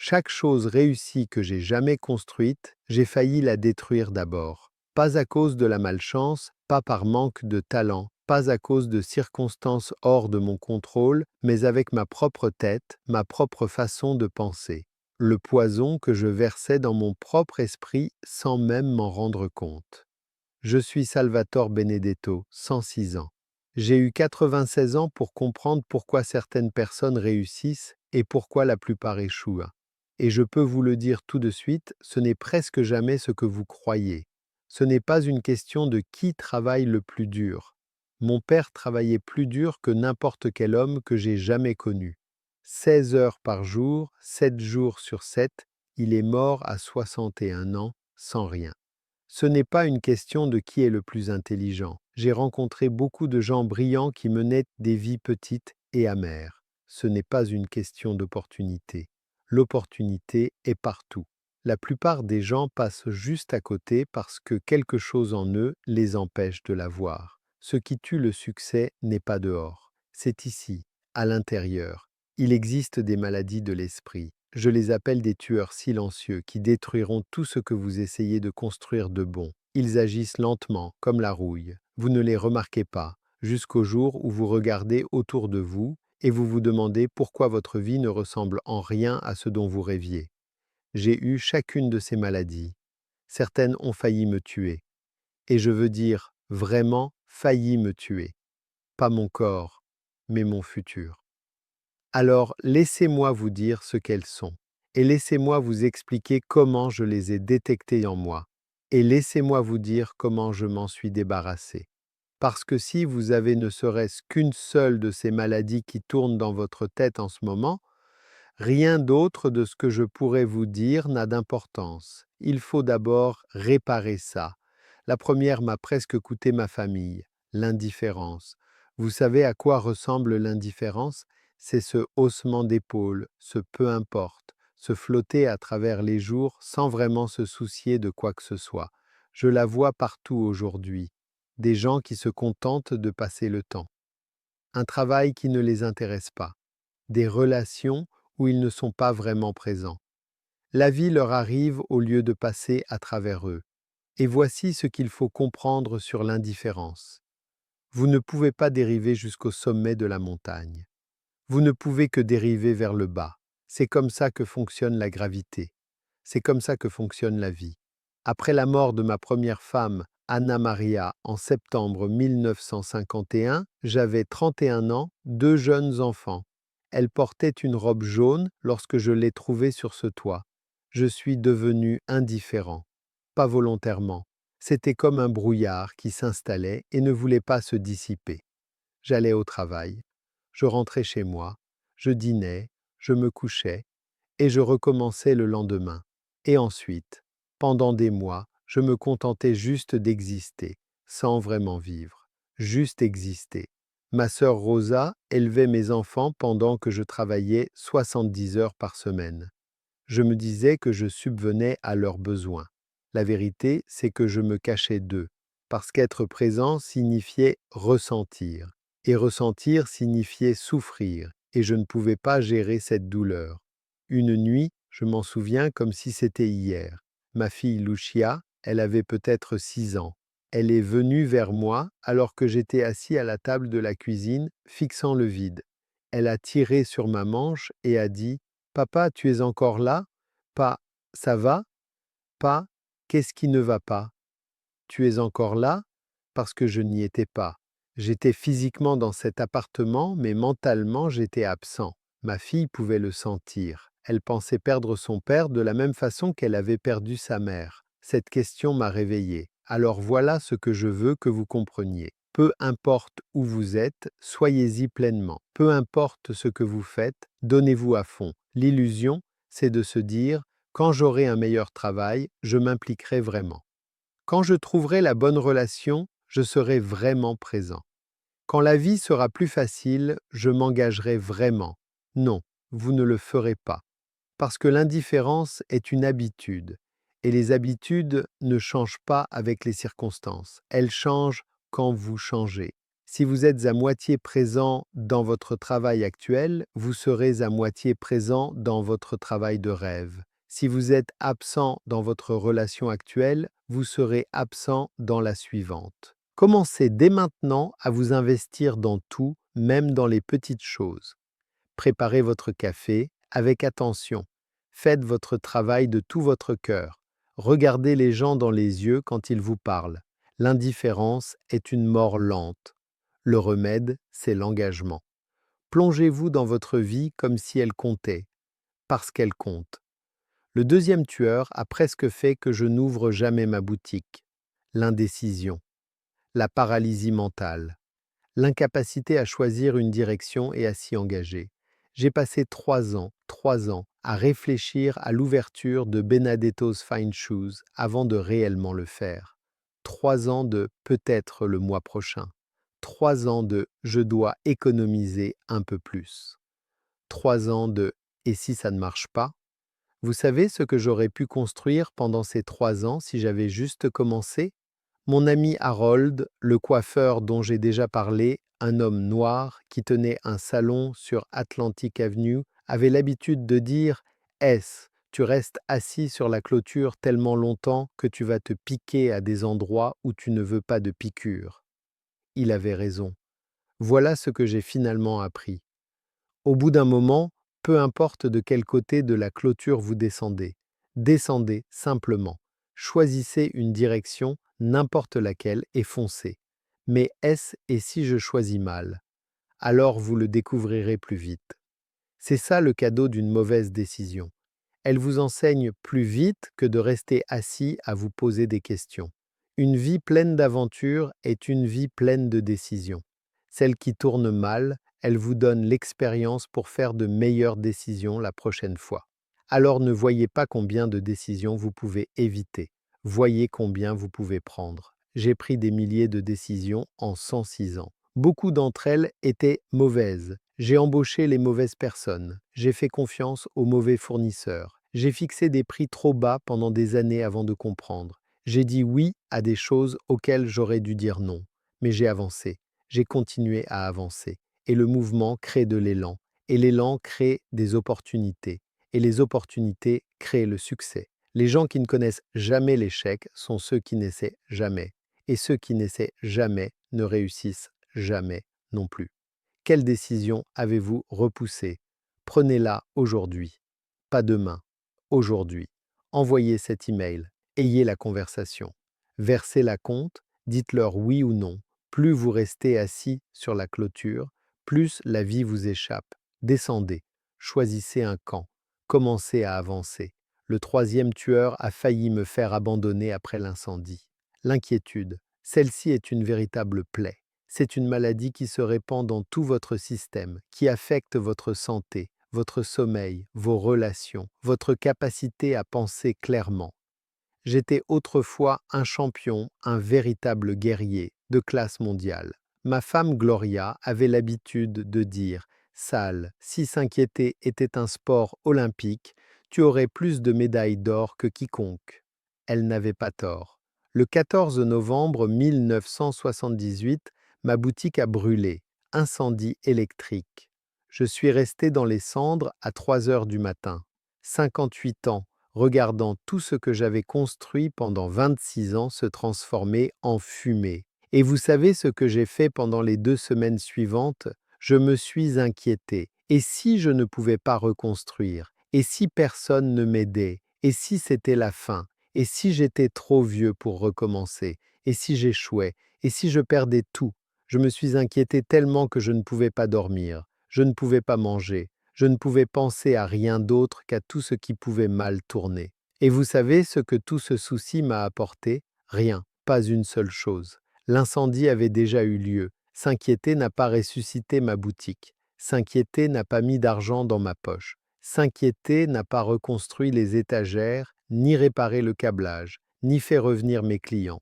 Chaque chose réussie que j'ai jamais construite, j'ai failli la détruire d'abord. Pas à cause de la malchance, pas par manque de talent, pas à cause de circonstances hors de mon contrôle, mais avec ma propre tête, ma propre façon de penser. Le poison que je versais dans mon propre esprit sans même m'en rendre compte. Je suis Salvatore Benedetto, 106 ans. J'ai eu 96 ans pour comprendre pourquoi certaines personnes réussissent et pourquoi la plupart échouent. Et je peux vous le dire tout de suite, ce n'est presque jamais ce que vous croyez. Ce n'est pas une question de qui travaille le plus dur. Mon père travaillait plus dur que n'importe quel homme que j'ai jamais connu. 16 heures par jour, 7 jours sur 7, il est mort à 61 ans sans rien. Ce n'est pas une question de qui est le plus intelligent. J'ai rencontré beaucoup de gens brillants qui menaient des vies petites et amères. Ce n'est pas une question d'opportunité. L'opportunité est partout. La plupart des gens passent juste à côté parce que quelque chose en eux les empêche de la voir. Ce qui tue le succès n'est pas dehors. C'est ici, à l'intérieur. Il existe des maladies de l'esprit. Je les appelle des tueurs silencieux qui détruiront tout ce que vous essayez de construire de bon. Ils agissent lentement, comme la rouille. Vous ne les remarquez pas, jusqu'au jour où vous regardez autour de vous et vous vous demandez pourquoi votre vie ne ressemble en rien à ce dont vous rêviez. J'ai eu chacune de ces maladies. Certaines ont failli me tuer. Et je veux dire, vraiment failli me tuer. Pas mon corps, mais mon futur. Alors, laissez-moi vous dire ce qu'elles sont, et laissez-moi vous expliquer comment je les ai détectées en moi, et laissez-moi vous dire comment je m'en suis débarrassé. Parce que si vous avez ne serait-ce qu'une seule de ces maladies qui tournent dans votre tête en ce moment, rien d'autre de ce que je pourrais vous dire n'a d'importance. Il faut d'abord réparer ça. La première m'a presque coûté ma famille, l'indifférence. Vous savez à quoi ressemble l'indifférence? C'est ce haussement d'épaule, ce peu importe, se flotter à travers les jours sans vraiment se soucier de quoi que ce soit. Je la vois partout aujourd'hui. Des gens qui se contentent de passer le temps. Un travail qui ne les intéresse pas. Des relations où ils ne sont pas vraiment présents. La vie leur arrive au lieu de passer à travers eux. Et voici ce qu'il faut comprendre sur l'indifférence. Vous ne pouvez pas dériver jusqu'au sommet de la montagne. Vous ne pouvez que dériver vers le bas. C'est comme ça que fonctionne la gravité. C'est comme ça que fonctionne la vie. Après la mort de ma première femme, Anna Maria, en septembre 1951, j'avais 31 ans, 2 jeunes enfants. Elle portait une robe jaune lorsque je l'ai trouvée sur ce toit. Je suis devenu indifférent. Pas volontairement. C'était comme un brouillard qui s'installait et ne voulait pas se dissiper. J'allais au travail. Je rentrais chez moi. Je dînais. Je me couchais. Et je recommençais le lendemain. Et ensuite, pendant des mois, je me contentais juste d'exister, sans vraiment vivre. Juste exister. Ma sœur Rosa élevait mes enfants pendant que je travaillais 70 heures par semaine. Je me disais que je subvenais à leurs besoins. La vérité, c'est que je me cachais d'eux, parce qu'être présent signifiait ressentir, et ressentir signifiait souffrir, et je ne pouvais pas gérer cette douleur. Une nuit, je m'en souviens comme si c'était hier. Ma fille Lucia, elle avait peut-être 6 ans. Elle est venue vers moi alors que j'étais assis à la table de la cuisine, fixant le vide. Elle a tiré sur ma manche et a dit: Papa, tu es encore là? Pas ça va? Pas qu'est-ce qui ne va pas? Tu es encore là? Parce que je n'y étais pas. J'étais physiquement dans cet appartement, mais mentalement j'étais absent. Ma fille pouvait le sentir. Elle pensait perdre son père de la même façon qu'elle avait perdu sa mère. Cette question m'a réveillé. Alors voilà ce que je veux que vous compreniez. Peu importe où vous êtes, soyez-y pleinement. Peu importe ce que vous faites, donnez-vous à fond. L'illusion, c'est de se dire, quand j'aurai un meilleur travail, je m'impliquerai vraiment. Quand je trouverai la bonne relation, je serai vraiment présent. Quand la vie sera plus facile, je m'engagerai vraiment. Non, vous ne le ferez pas. Parce que l'indifférence est une habitude. Et les habitudes ne changent pas avec les circonstances. Elles changent quand vous changez. Si vous êtes à moitié présent dans votre travail actuel, vous serez à moitié présent dans votre travail de rêve. Si vous êtes absent dans votre relation actuelle, vous serez absent dans la suivante. Commencez dès maintenant à vous investir dans tout, même dans les petites choses. Préparez votre café avec attention. Faites votre travail de tout votre cœur. Regardez les gens dans les yeux quand ils vous parlent. L'indifférence est une mort lente. Le remède, c'est l'engagement. Plongez-vous dans votre vie comme si elle comptait, parce qu'elle compte. Le deuxième tueur a presque fait que je n'ouvre jamais ma boutique. L'indécision, la paralysie mentale, l'incapacité à choisir une direction et à s'y engager. J'ai passé 3 ans, à réfléchir à l'ouverture de Benedetto's Fine Shoes avant de réellement le faire. 3 ans de peut-être le mois prochain. 3 ans de je dois économiser un peu plus. 3 ans de et si ça ne marche pas? Vous savez ce que j'aurais pu construire pendant ces 3 ans si j'avais juste commencé? Mon ami Harold, le coiffeur dont j'ai déjà parlé, un homme noir qui tenait un salon sur Atlantic Avenue, avait l'habitude de dire « tu restes assis sur la clôture tellement longtemps que tu vas te piquer à des endroits où tu ne veux pas de piqûre. » Il avait raison. Voilà ce que j'ai finalement appris. Au bout d'un moment, peu importe de quel côté de la clôture vous descendez simplement. Choisissez une direction, n'importe laquelle, et foncez. Mais est-ce et si je choisis mal? Alors vous le découvrirez plus vite. C'est ça le cadeau d'une mauvaise décision. Elle vous enseigne plus vite que de rester assis à vous poser des questions. Une vie pleine d'aventures est une vie pleine de décisions. Celle qui tourne mal, elle vous donne l'expérience pour faire de meilleures décisions la prochaine fois. Alors ne voyez pas combien de décisions vous pouvez éviter. Voyez combien vous pouvez prendre. J'ai pris des milliers de décisions en 106 ans. Beaucoup d'entre elles étaient mauvaises. J'ai embauché les mauvaises personnes. J'ai fait confiance aux mauvais fournisseurs. J'ai fixé des prix trop bas pendant des années avant de comprendre. J'ai dit oui à des choses auxquelles j'aurais dû dire non. Mais j'ai avancé. J'ai continué à avancer. Et le mouvement crée de l'élan. Et l'élan crée des opportunités. Et les opportunités créent le succès. Les gens qui ne connaissent jamais l'échec sont ceux qui n'essaient jamais. Et ceux qui n'essaient jamais ne réussissent jamais non plus. Quelle décision avez-vous repoussée? Prenez-la aujourd'hui, pas demain, aujourd'hui. Envoyez cet email, ayez la conversation. Versez la compte, dites-leur oui ou non. Plus vous restez assis sur la clôture, plus la vie vous échappe. Descendez, choisissez un camp, commencez à avancer. Le troisième tueur a failli me faire abandonner après l'incendie. L'inquiétude, celle-ci est une véritable plaie. C'est une maladie qui se répand dans tout votre système, qui affecte votre santé, votre sommeil, vos relations, votre capacité à penser clairement. J'étais autrefois un champion, un véritable guerrier de classe mondiale. Ma femme Gloria avait l'habitude de dire « Sal, si s'inquiéter était un sport olympique, tu aurais plus de médailles d'or que quiconque. » Elle n'avait pas tort. Le 14 novembre 1978, ma boutique a brûlé. Incendie électrique. Je suis resté dans les cendres à 3 heures du matin. 58 ans, regardant tout ce que j'avais construit pendant 26 ans se transformer en fumée. Et vous savez ce que j'ai fait pendant les 2 semaines suivantes? Je me suis inquiété. Et si je ne pouvais pas reconstruire? Et si personne ne m'aidait? Et si c'était la fin? Et si j'étais trop vieux pour recommencer? Et si j'échouais? Et si je perdais tout? Je me suis inquiété tellement que je ne pouvais pas dormir. Je ne pouvais pas manger. Je ne pouvais penser à rien d'autre qu'à tout ce qui pouvait mal tourner. Et vous savez ce que tout ce souci m'a apporté? Rien, pas une seule chose. L'incendie avait déjà eu lieu. S'inquiéter n'a pas ressuscité ma boutique. S'inquiéter n'a pas mis d'argent dans ma poche. S'inquiéter n'a pas reconstruit les étagères, ni réparé le câblage, ni fait revenir mes clients.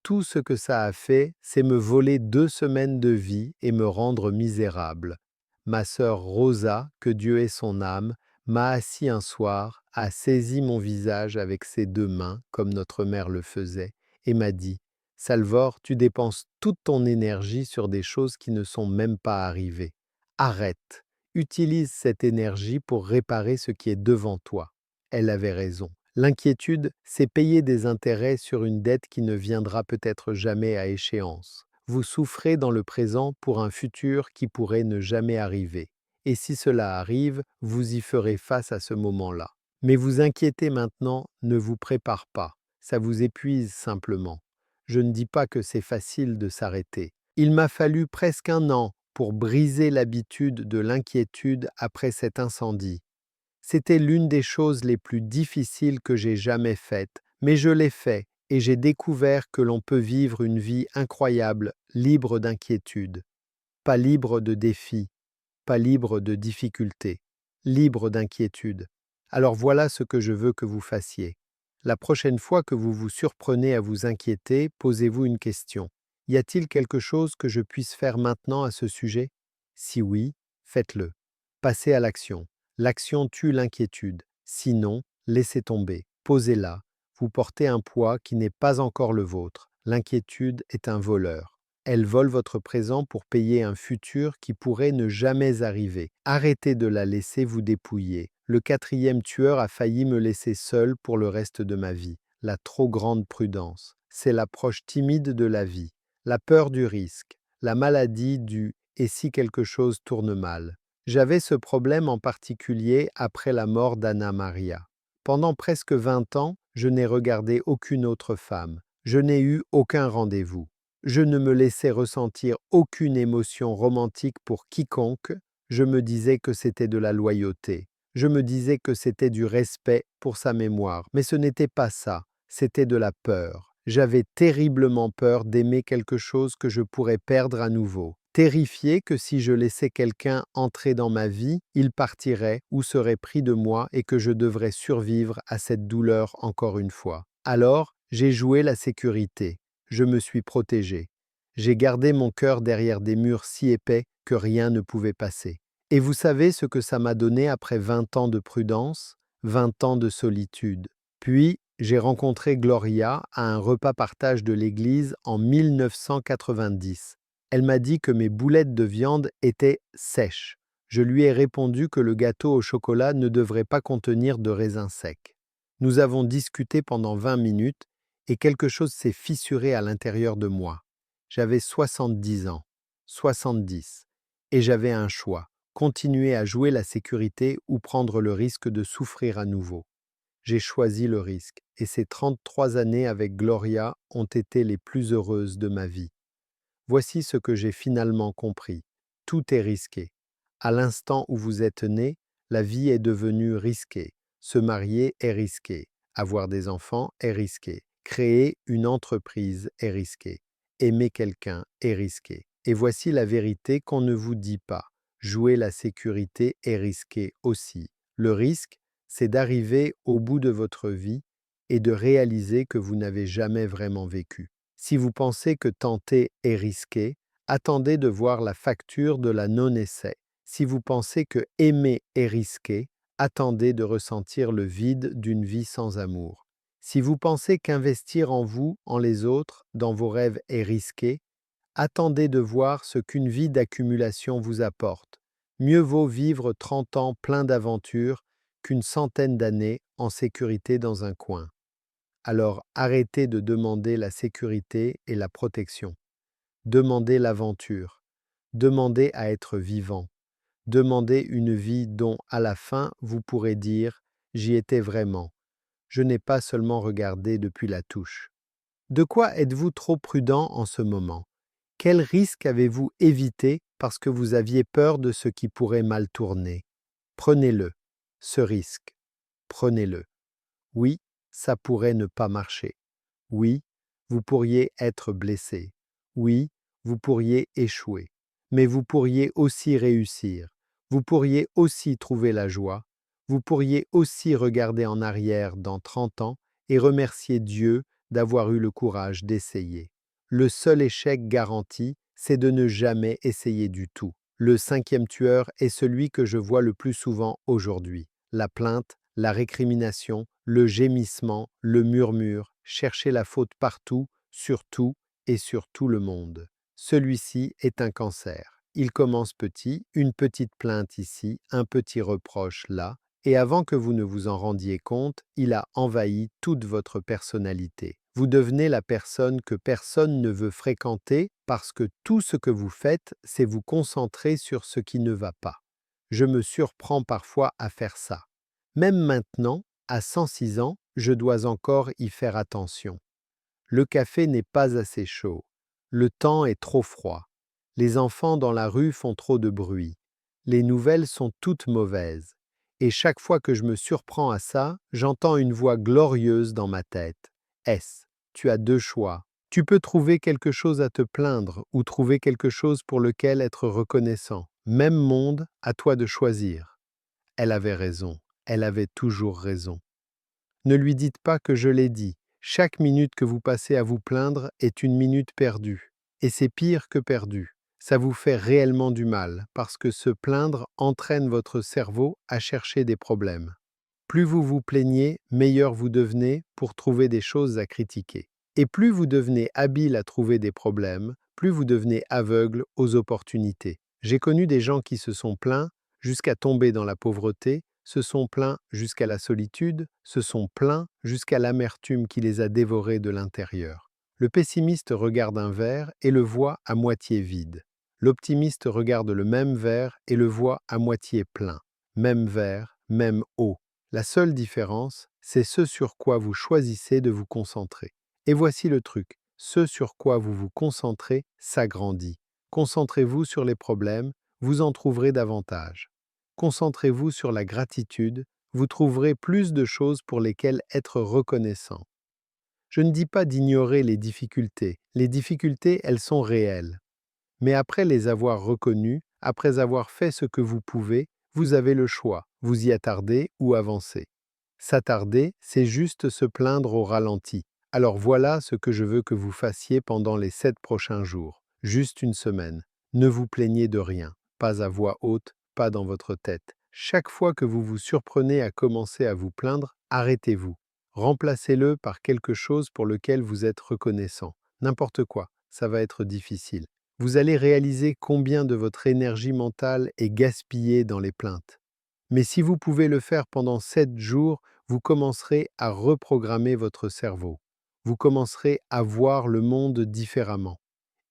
Tout ce que ça a fait, c'est me voler 2 semaines de vie et me rendre misérable. Ma sœur Rosa, que Dieu ait son âme, m'a assis un soir, a saisi mon visage avec ses 2 mains, comme notre mère le faisait, et m'a dit Salvor, tu dépenses toute ton énergie sur des choses qui ne sont même pas arrivées. Arrête. Utilise cette énergie pour réparer ce qui est devant toi. Elle avait raison. L'inquiétude, c'est payer des intérêts sur une dette qui ne viendra peut-être jamais à échéance. Vous souffrez dans le présent pour un futur qui pourrait ne jamais arriver. Et si cela arrive, vous y ferez face à ce moment-là. Mais vous inquiéter maintenant ne vous prépare pas, ça vous épuise simplement. Je ne dis pas que c'est facile de s'arrêter. Il m'a fallu presque 1 an pour briser l'habitude de l'inquiétude après cet incendie. C'était l'une des choses les plus difficiles que j'ai jamais faites, mais je l'ai fait et j'ai découvert que l'on peut vivre une vie incroyable, libre d'inquiétude. Pas libre de défis, pas libre de difficultés, libre d'inquiétude. Alors voilà ce que je veux que vous fassiez. La prochaine fois que vous vous surprenez à vous inquiéter, posez-vous une question. Y a-t-il quelque chose que je puisse faire maintenant à ce sujet? Si oui, faites-le. Passez à l'action. L'action tue l'inquiétude. Sinon, laissez tomber. Posez-la. Vous portez un poids qui n'est pas encore le vôtre. L'inquiétude est un voleur. Elle vole votre présent pour payer un futur qui pourrait ne jamais arriver. Arrêtez de la laisser vous dépouiller. Le 4e tueur a failli me laisser seul pour le reste de ma vie. La trop grande prudence. C'est l'approche timide de la vie. La peur du risque. La maladie du « et si quelque chose tourne mal ». J'avais ce problème en particulier après la mort d'Anna Maria. Pendant presque 20 ans, je n'ai regardé aucune autre femme. Je n'ai eu aucun rendez-vous. Je ne me laissais ressentir aucune émotion romantique pour quiconque. Je me disais que c'était de la loyauté. Je me disais que c'était du respect pour sa mémoire. Mais ce n'était pas ça. C'était de la peur. J'avais terriblement peur d'aimer quelque chose que je pourrais perdre à nouveau. Terrifié que si je laissais quelqu'un entrer dans ma vie, il partirait ou serait pris de moi et que je devrais survivre à cette douleur encore une fois. Alors, j'ai joué la sécurité. Je me suis protégé. J'ai gardé mon cœur derrière des murs si épais que rien ne pouvait passer. Et vous savez ce que ça m'a donné après 20 ans de prudence, 20 ans de solitude. Puis, j'ai rencontré Gloria à un repas partage de l'église en 1990. Elle m'a dit que mes boulettes de viande étaient sèches. Je lui ai répondu que le gâteau au chocolat ne devrait pas contenir de raisins secs. Nous avons discuté pendant 20 minutes et quelque chose s'est fissuré à l'intérieur de moi. J'avais 70 ans, 70, et j'avais un choix, continuer à jouer la sécurité ou prendre le risque de souffrir à nouveau. J'ai choisi le risque, et ces 33 années avec Gloria ont été les plus heureuses de ma vie. Voici ce que j'ai finalement compris. Tout est risqué. À l'instant où vous êtes né, la vie est devenue risquée. Se marier est risqué. Avoir des enfants est risqué. Créer une entreprise est risqué. Aimer quelqu'un est risqué. Et voici la vérité qu'on ne vous dit pas. Jouer la sécurité est risqué aussi. Le risque, c'est d'arriver au bout de votre vie et de réaliser que vous n'avez jamais vraiment vécu. Si vous pensez que tenter est risqué, attendez de voir la facture de la non-essai. Si vous pensez que aimer est risqué, attendez de ressentir le vide d'une vie sans amour. Si vous pensez qu'investir en vous, en les autres, dans vos rêves est risqué, attendez de voir ce qu'une vie d'accumulation vous apporte. Mieux vaut vivre 30 ans plein d'aventures qu'une centaine d'années en sécurité dans un coin. Alors arrêtez de demander la sécurité et la protection. Demandez l'aventure. Demandez à être vivant. Demandez une vie dont, à la fin, vous pourrez dire « J'y étais vraiment. Je n'ai pas seulement regardé depuis la touche. » De quoi êtes-vous trop prudent en ce moment? Quel risque avez-vous évité parce que vous aviez peur de ce qui pourrait mal tourner? Prenez-le, ce risque. Prenez-le. Oui, ça pourrait ne pas marcher. Oui, vous pourriez être blessé. Oui, vous pourriez échouer. Mais vous pourriez aussi réussir. Vous pourriez aussi trouver la joie. Vous pourriez aussi regarder en arrière dans 30 ans et remercier Dieu d'avoir eu le courage d'essayer. Le seul échec garanti, c'est de ne jamais essayer du tout. Le 5e tueur est celui que je vois le plus souvent aujourd'hui. La plainte, la récrimination, le gémissement, le murmure, chercher la faute partout, sur tout et sur tout le monde. Celui-ci est un cancer. Il commence petit, une petite plainte ici, un petit reproche là, et avant que vous ne vous en rendiez compte, il a envahi toute votre personnalité. Vous devenez la personne que personne ne veut fréquenter parce que tout ce que vous faites, c'est vous concentrer sur ce qui ne va pas. Je me surprends parfois à faire ça. Même maintenant, à 106 ans, je dois encore y faire attention. Le café n'est pas assez chaud. Le temps est trop froid. Les enfants dans la rue font trop de bruit. Les nouvelles sont toutes mauvaises. Et chaque fois que je me surprends à ça, j'entends une voix glorieuse dans ma tête. Tu as deux choix. Tu peux trouver quelque chose à te plaindre ou trouver quelque chose pour lequel être reconnaissant. Même monde, à toi de choisir. Elle avait raison. Elle avait toujours raison. Ne lui dites pas que je l'ai dit. Chaque minute que vous passez à vous plaindre est une minute perdue. Et c'est pire que perdue. Ça vous fait réellement du mal, parce que se plaindre entraîne votre cerveau à chercher des problèmes. Plus vous vous plaignez, meilleur vous devenez pour trouver des choses à critiquer. Et plus vous devenez habile à trouver des problèmes, plus vous devenez aveugle aux opportunités. J'ai connu des gens qui se sont plaints jusqu'à tomber dans la pauvreté, se sont plaints jusqu'à la solitude, se sont plaints jusqu'à l'amertume qui les a dévorés de l'intérieur. Le pessimiste regarde un verre et le voit à moitié vide. L'optimiste regarde le même verre et le voit à moitié plein. Même verre, même eau. La seule différence, c'est ce sur quoi vous choisissez de vous concentrer. Et voici le truc, ce sur quoi vous vous concentrez s'agrandit. Concentrez-vous sur les problèmes, vous en trouverez davantage. Concentrez-vous sur la gratitude, vous trouverez plus de choses pour lesquelles être reconnaissant. Je ne dis pas d'ignorer les difficultés, elles sont réelles. Mais après les avoir reconnues, après avoir fait ce que vous pouvez, vous avez le choix, vous y attarder ou avancer. S'attarder, c'est juste se plaindre au ralenti. Alors voilà ce que je veux que vous fassiez pendant les 7 prochains jours, juste une semaine. Ne vous plaignez de rien, pas à voix haute, pas dans votre tête. Chaque fois que vous vous surprenez à commencer à vous plaindre, arrêtez-vous. Remplacez-le par quelque chose pour lequel vous êtes reconnaissant. N'importe quoi, ça va être difficile. Vous allez réaliser combien de votre énergie mentale est gaspillée dans les plaintes. Mais si vous pouvez le faire pendant 7 jours, vous commencerez à reprogrammer votre cerveau. Vous commencerez à voir le monde différemment.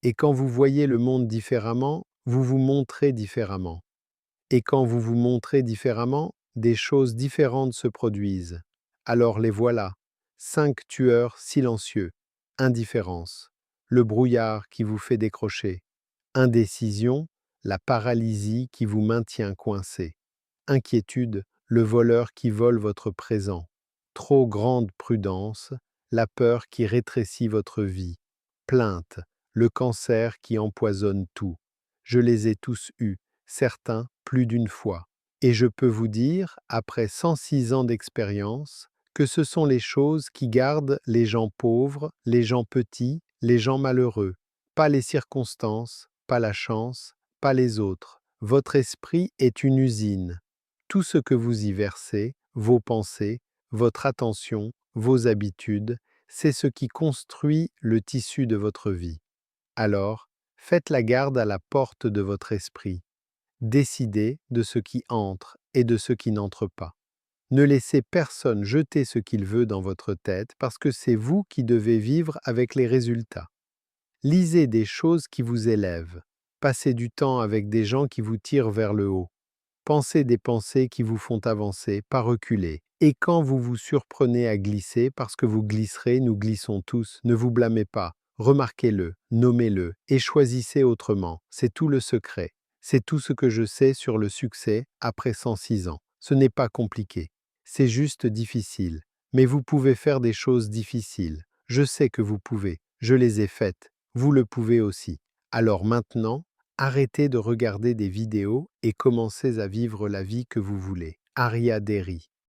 Et quand vous voyez le monde différemment, vous vous montrez différemment. Et quand vous vous montrez différemment, des choses différentes se produisent. Alors les voilà. 5 tueurs silencieux. Indifférence. Le brouillard qui vous fait décrocher. Indécision, la paralysie qui vous maintient coincé. Inquiétude, le voleur qui vole votre présent. Trop grande prudence, la peur qui rétrécit votre vie. Plainte, le cancer qui empoisonne tout. Je les ai tous eus, certains plus d'une fois. Et je peux vous dire, après 106 ans d'expérience, que ce sont les choses qui gardent les gens pauvres, les gens petits, les gens malheureux. Pas les circonstances, pas la chance, pas les autres. Votre esprit est une usine. Tout ce que vous y versez, vos pensées, votre attention, vos habitudes, c'est ce qui construit le tissu de votre vie. Alors, faites la garde à la porte de votre esprit. Décidez de ce qui entre et de ce qui n'entre pas. Ne laissez personne jeter ce qu'il veut dans votre tête parce que c'est vous qui devez vivre avec les résultats. Lisez des choses qui vous élèvent. Passez du temps avec des gens qui vous tirent vers le haut. Pensez des pensées qui vous font avancer, pas reculer. Et quand vous vous surprenez à glisser, parce que vous glisserez, nous glissons tous, ne vous blâmez pas. Remarquez-le, nommez-le et choisissez autrement. C'est tout le secret. C'est tout ce que je sais sur le succès après 106 ans. Ce n'est pas compliqué. C'est juste difficile. Mais vous pouvez faire des choses difficiles. Je sais que vous pouvez. Je les ai faites. Vous le pouvez aussi. Alors maintenant, arrêtez de regarder des vidéos et commencez à vivre la vie que vous voulez. Aria Deri.